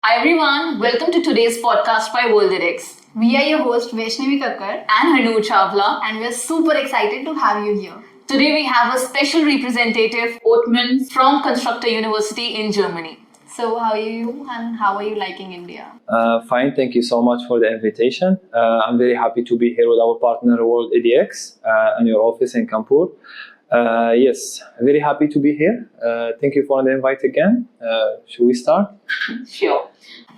Hi everyone, welcome to today's podcast by WorldEdX. We are your host Vaishnavi Kakkar And Hanu Chawla. and we are super excited to have you here. Today we have a special representative, Othman from Constructor University in Germany. So how are you and how are you liking India? Fine, thank you so much for the invitation. I'm very happy to be here with our partner WorldEdX and your office in Kanpur. Yes, very happy to be here. Thank you for the invite again. Should we start? Sure.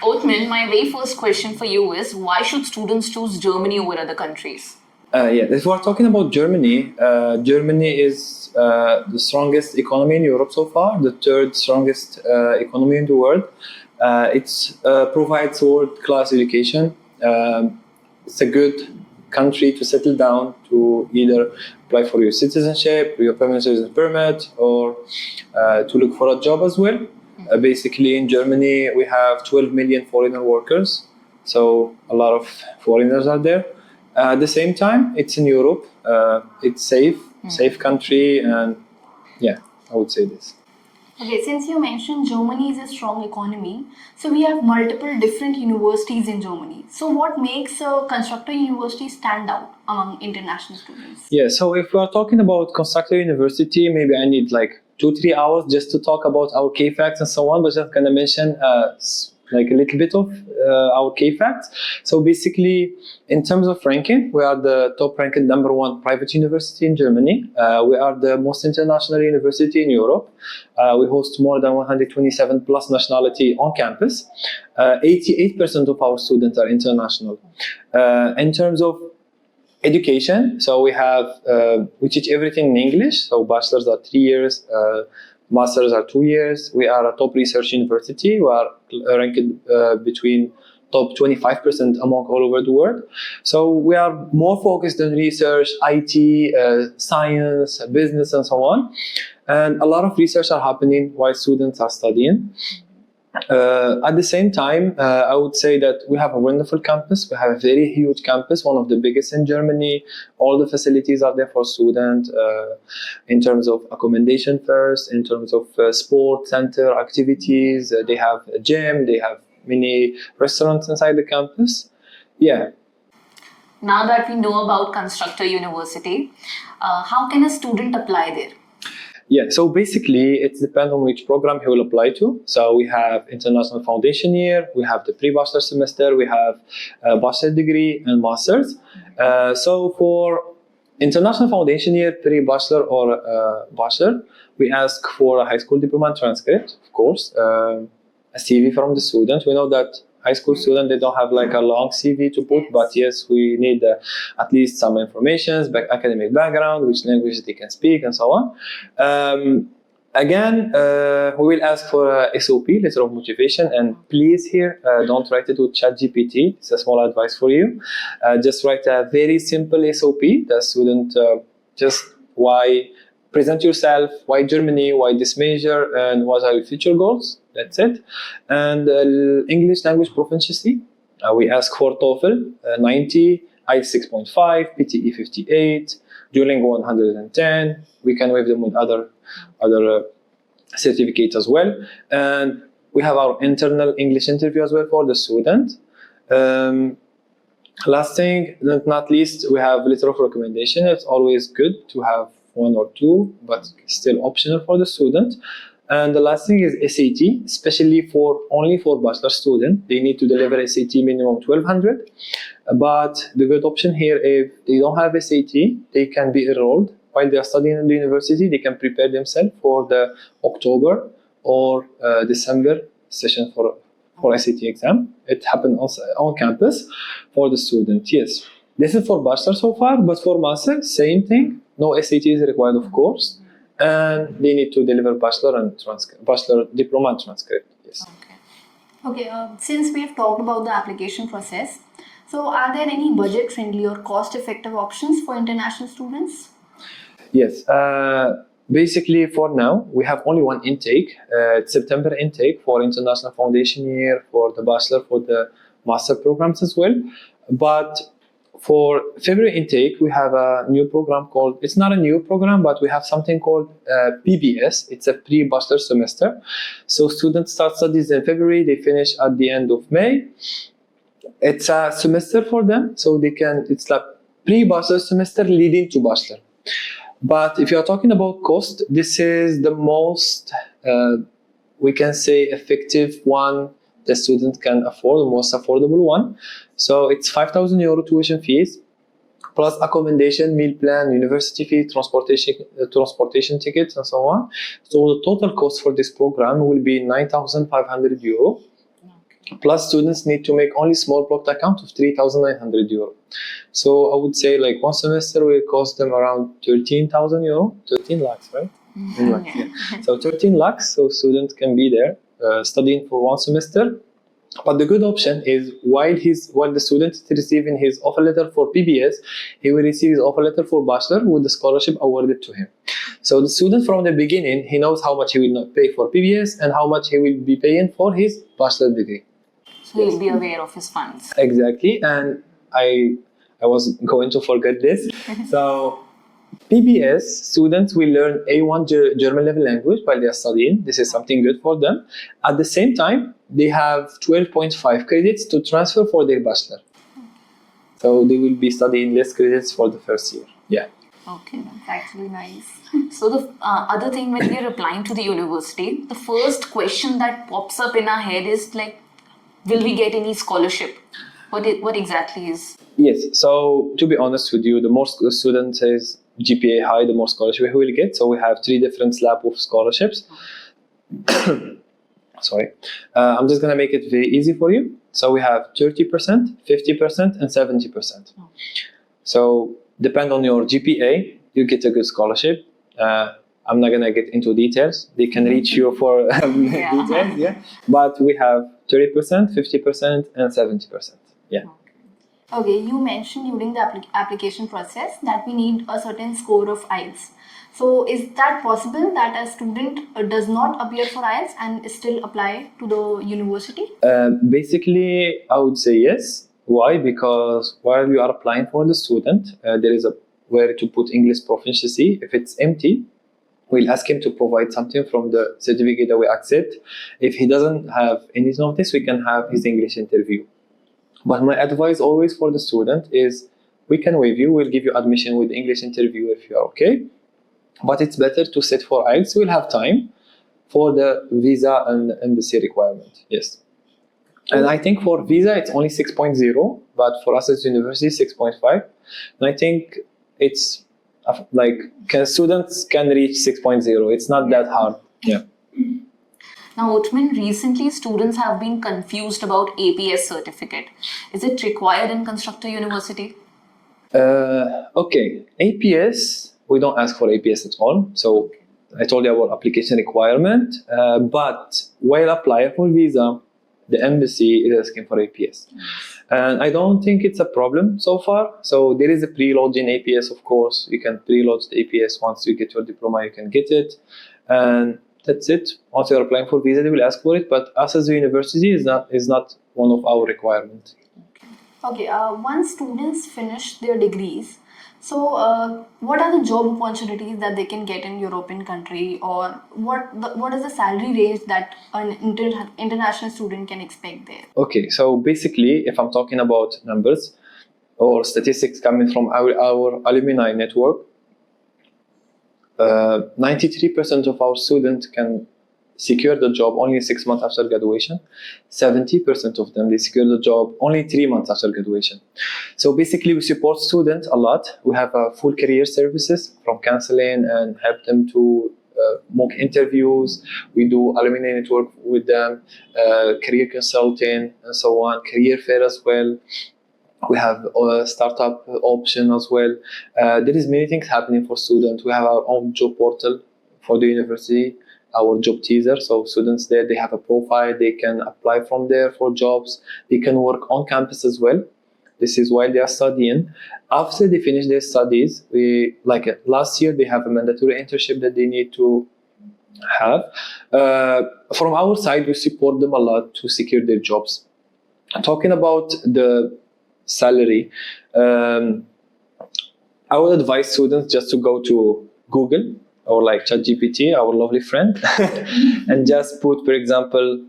Othman, my very first question for you is why should students choose Germany over other countries? If we're talking about Germany, Germany is the strongest economy in Europe so far, the third strongest economy in the world. It provides world-class education. It's a good country to settle down, to either apply for your citizenship, your permanent residence permit, or to look for a job as well. Basically, in Germany, we have 12 million foreigner workers, so a lot of foreigners are there. At the same time, it's in Europe. It's safe country, and yeah, I would say this. Okay, since you mentioned Germany is a strong economy, so we have multiple different universities in Germany. So what makes a Constructor University stand out among international students? Yeah, so if we're talking about Constructor University, maybe I need like 2-3 hours just to talk about our key facts and so on, but just gonna mention like a little bit of our key facts. So basically, in terms of ranking, we are the top ranked number one private university in Germany. We are the most international university in Europe. We host more than 127 plus nationality on campus. 88% of our students are international. In terms of education, so we teach everything in English. So bachelors are 3 years, masters are 2 years. We are a top research university. We are ranked between top 25% among all over the world. So we are more focused on research, IT, science, business, and so on. And a lot of research are happening while students are studying. At the same time, I would say that we have a wonderful campus. We have a very huge campus, one of the biggest in Germany. All the facilities are there for students in terms of accommodation first, in terms of sport center activities. They have a gym, they have many restaurants inside the campus. Yeah. Now that we know about Constructor University, how can a student apply there? Yeah, so basically it depends on which program he will apply to. So we have international foundation year, we have the pre-bachelor semester, we have a bachelor degree and masters. So for international foundation year, pre-bachelor or bachelor, we ask for a high school diploma transcript, of course, a CV from the student. We know that high school student, they don't have like a long CV to put, but yes, we need at least some information, academic background, which language they can speak, and so on. Again, we will ask for a SOP, letter of motivation, and please here, don't write it with ChatGPT. It's a small advice for you. Just write a very simple SOP. The student just why present yourself, why Germany, why this major, and what are your future goals. That's it. And English language proficiency, we ask for TOEFL 90, IELTS 6.5, PTE 58, Duolingo 110. We can waive them with other certificates as well. And we have our internal English interview as well for the student. Last thing, not least, we have letter of recommendation. It's always good to have one or two, but still optional for the student. And the last thing is SAT, especially only for bachelor students. They need to deliver SAT minimum 1200. But the good option here, if they don't have SAT, they can be enrolled while they are studying in the university. They can prepare themselves for the October or December session for SAT exam. It happens also on campus for the student. Yes, this is for bachelor so far, but for master, same thing. No SAT is required, of course. And they need to deliver bachelor diploma and transcript. Yes. Okay, since we have talked about the application process, so are there any budget-friendly or cost-effective options for international students? Yes. Basically, for now, we have only one intake. It's September intake for international foundation year, for the bachelor, for the master programs as well. But for February intake, we have a new program called, it's not a new program, but we have something called PBS. It's a pre-bachelor semester. So students start studies in February, they finish at the end of May. It's a semester for them, so it's a pre-bachelor semester leading to bachelor. But if you're talking about cost, this is the most, we can say, effective one the student can afford, the most affordable one. So it's 5,000 euro tuition fees, plus accommodation, meal plan, university fee, transportation tickets, and so on. So the total cost for this program will be 9,500 euro. Plus students need to make only small blocked account of 3,900 euro. So I would say like one semester will cost them around 13,000 euro, 13 lakhs, right? Yeah. So 13 lakhs, so students can be there studying for one semester. But the good option is while the student is receiving his offer letter for PBS, he will receive his offer letter for bachelor with the scholarship awarded to him. So the student from the beginning, he knows how much he will not pay for PBS and how much he will be paying for his bachelor degree. So he'll be aware of his funds. Exactly, and I was going to forget this. So PBS students will learn A1 German level language while they are studying. This is something good for them. At the same time, they have 12.5 credits to transfer for their bachelor. So they will be studying less credits for the first year. Yeah. Okay, that's actually nice. So the other thing, when we are applying to the university, the first question that pops up in our head is like, will we get any scholarship? What exactly is? Yes. So to be honest with you, the more students is GPA high, the more scholarship we will get. So we have 3 different slabs of scholarships. Sorry. I'm just gonna make it very easy for you. So we have 30%, 50%, and 70%. So depend on your GPA, you get a good scholarship. I'm not gonna get into details. They can reach you for details, yeah. But we have 30%, 50%, and 70%. Yeah. Okay, you mentioned during the application process that we need a certain score of IELTS. So is that possible that a student does not appear for IELTS and still apply to the university? Basically, I would say yes. Why? Because while you are applying for the student, there is a where to put English proficiency. If it's empty, we'll ask him to provide something from the certificate that we accept. If he doesn't have any of this, we can have his English interview. But my advice always for the student is we can waive you, we'll give you admission with English interview if you're okay. But it's better to sit for IELTS. We'll have time for the visa and embassy requirement. Yes. And I think for visa, it's only 6.0, but for us as university, 6.5. And I think it's like students can reach 6.0. It's not that hard. Yeah. Now, Utman, recently students have been confused about APS certificate. Is it required in Constructor University? Okay, APS, we don't ask for APS at all. So I told you about application requirement, but while applying for visa, the embassy is asking for APS. And I don't think it's a problem so far. So there is a preload in APS, of course. You can preload the APS once you get your diploma, you can get it. And that's it. Once you're applying for visa, they will ask for it. But us as a university is not one of our requirements. Okay, once students finish their degrees, so what are the job opportunities that they can get in European country, or what is the salary range that an international student can expect there? Okay, so basically, if I'm talking about numbers or statistics coming from our alumni network, 93% of our students can secure the job only 6 months after graduation. 70% of them, they secure the job only 3 months after graduation. So basically, we support students a lot. We have full career services from counseling and help them to mock interviews. We do alumni network with them, career consulting and so on, career fair as well. We have a startup option as well. There is many things happening for students. We have our own job portal for the university, our job teaser. So students there, they have a profile. They can apply from there for jobs. They can work on campus as well. This is while they are studying. After they finish their studies, last year, they have a mandatory internship that they need to have. From our side, we support them a lot to secure their jobs. Talking about the salary, I would advise students just to go to Google or like ChatGPT, our lovely friend, and just put, for example,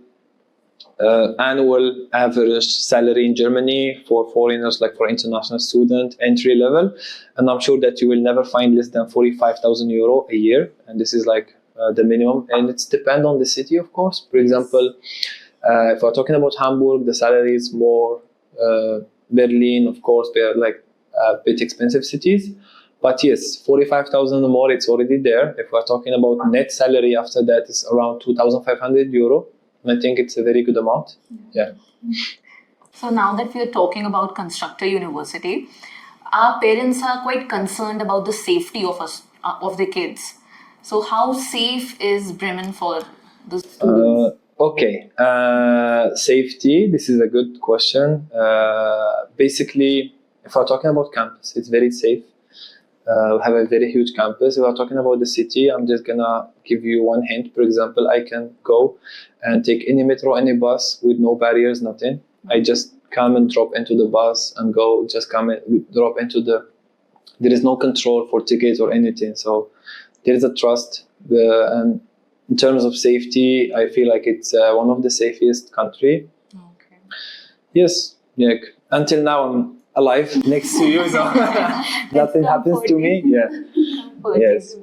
annual average salary in Germany for foreigners, like for international student, entry level, and I'm sure that you will never find less than 45,000 euro a year, and this is like the minimum, and it's depend on the city, of course. For example, if we're talking about Hamburg, the salary is more. Berlin, of course, they are like a bit expensive cities. But yes, 45,000 or more, it's already there. If we're talking about net salary after that, it's around 2,500 euro. I think it's a very good amount. Yeah. So now that we are talking about Constructor University, our parents are quite concerned about the safety of us, of the kids. So how safe is Bremen for the students? Okay. Safety, this is a good question. Basically, if we're talking about campus, it's very safe. We have a very huge campus. If we're talking about the city, I'm just gonna give you one hint. For example, I can go and take any metro, any bus with no barriers, nothing. I just come and drop into the bus and go, just come and drop into there is no control for tickets or anything. So there is a trust. And in terms of safety, I feel like it's one of the safest country. Okay. Yes, yeah. Until now, I'm alive next to you, so nothing happens to me. Yeah. Yes.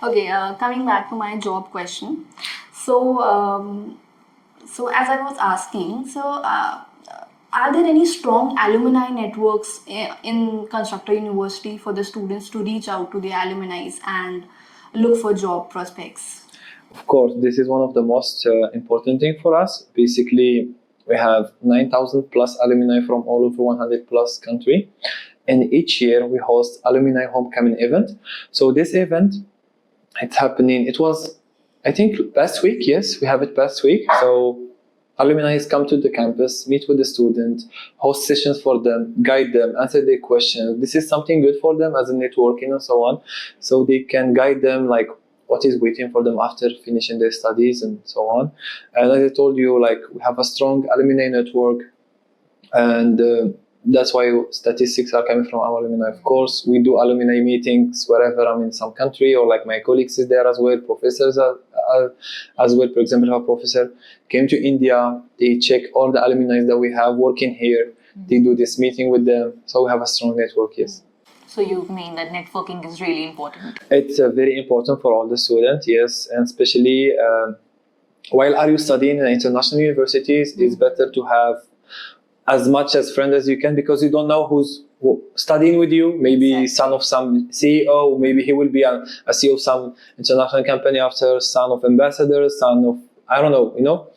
Okay, coming back to my job question. So, so as I was asking, are there any strong alumni networks in Constructor University for the students to reach out to the alumni and look for job prospects? Of course, this is one of the most important thing for us. Basically, we have 9,000 plus alumni from all over 100 plus country. And each year we host alumni homecoming event. So this event, it's happening, it was, I think, past week. Yes, we have it past week. So alumni come to the campus, meet with the students, host sessions for them, guide them, answer their questions. This is something good for them as a networking and so on. So they can guide them like what is waiting for them after finishing their studies and so on. And as I told you, like we have a strong alumni network, and that's why statistics are coming from our alumni. Of course, we do alumni meetings wherever I'm in some country, or like my colleagues is there as well, professors are as well. For example, if a professor came to India, they check all the alumni that we have working here. They do this meeting with them. So we have a strong network, yes. So you mean that networking is really important? It's very important for all the students, yes, and especially while are you studying in international universities, it's better to have as much as friends as you can, because you don't know who's studying with you. Maybe exactly. Son of some CEO, maybe he will be a CEO of some international company after, son of ambassador, son of, I don't know, you know.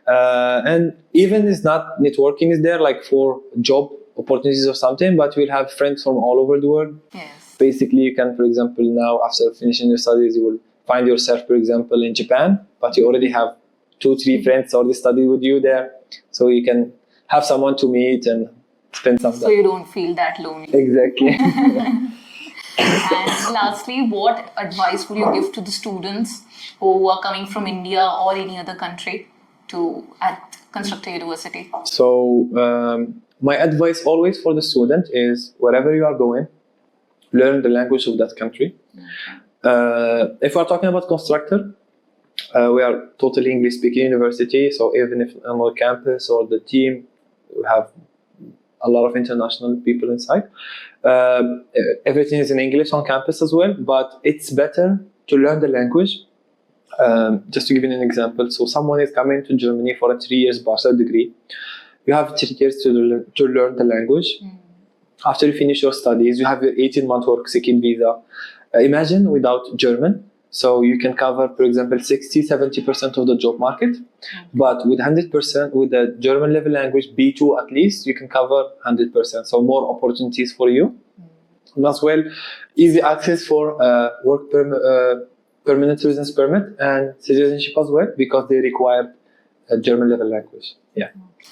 And even it's not networking is there like for job opportunities or something, but we'll have friends from all over the world. Yes. Basically, you can, for example, now after finishing your studies, you will find yourself, for example, in Japan, but you already have 2-3 friends already studied with you there. So you can have someone to meet and spend some time. So you don't feel that lonely. Exactly. And lastly, what advice would you give to the students who are coming from India or any other country at Constructor University? So my advice always for the student is wherever you are going, learn the language of that country. Okay. If we're talking about Constructor, we are totally English speaking university. So even if on our campus or the team, we have a lot of international people inside. Everything is in English on campus as well, but it's better to learn the language. Just to give you an example, so someone is coming to Germany for a 3 years bachelor degree. You have 3 years to learn the language. After you finish your studies, you have your 18-month work seeking visa. Imagine without German. So you can cover, for example, 60-70% of the job market. But with 100%, with the German level language, B2 at least, you can cover 100%. So more opportunities for you. And as well, easy access for work permanent residence permit and citizenship as well, because they require a German level language. Yeah.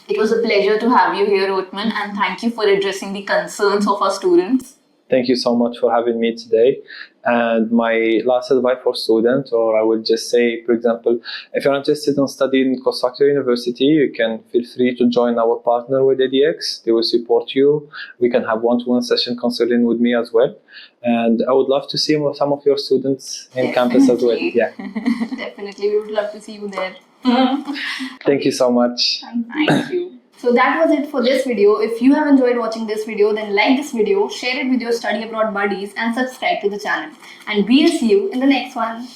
It was a pleasure to have you here, Othman, and thank you for addressing the concerns of our students. Thank you so much for having me today. And my last advice for students, or I would just say, for example, if you're interested in studying Constructor University, you can feel free to join our partner WorldEdX. They will support you. We can have one-to-one session counseling with me as well. And I would love to see some of your students in campus as well. Yeah. Definitely, we would love to see you there. Thank you so much. Thank you. So that was it for this video. If you have enjoyed watching this video, then like this video, share it with your study abroad buddies and subscribe to the channel. And we'll see you in the next one.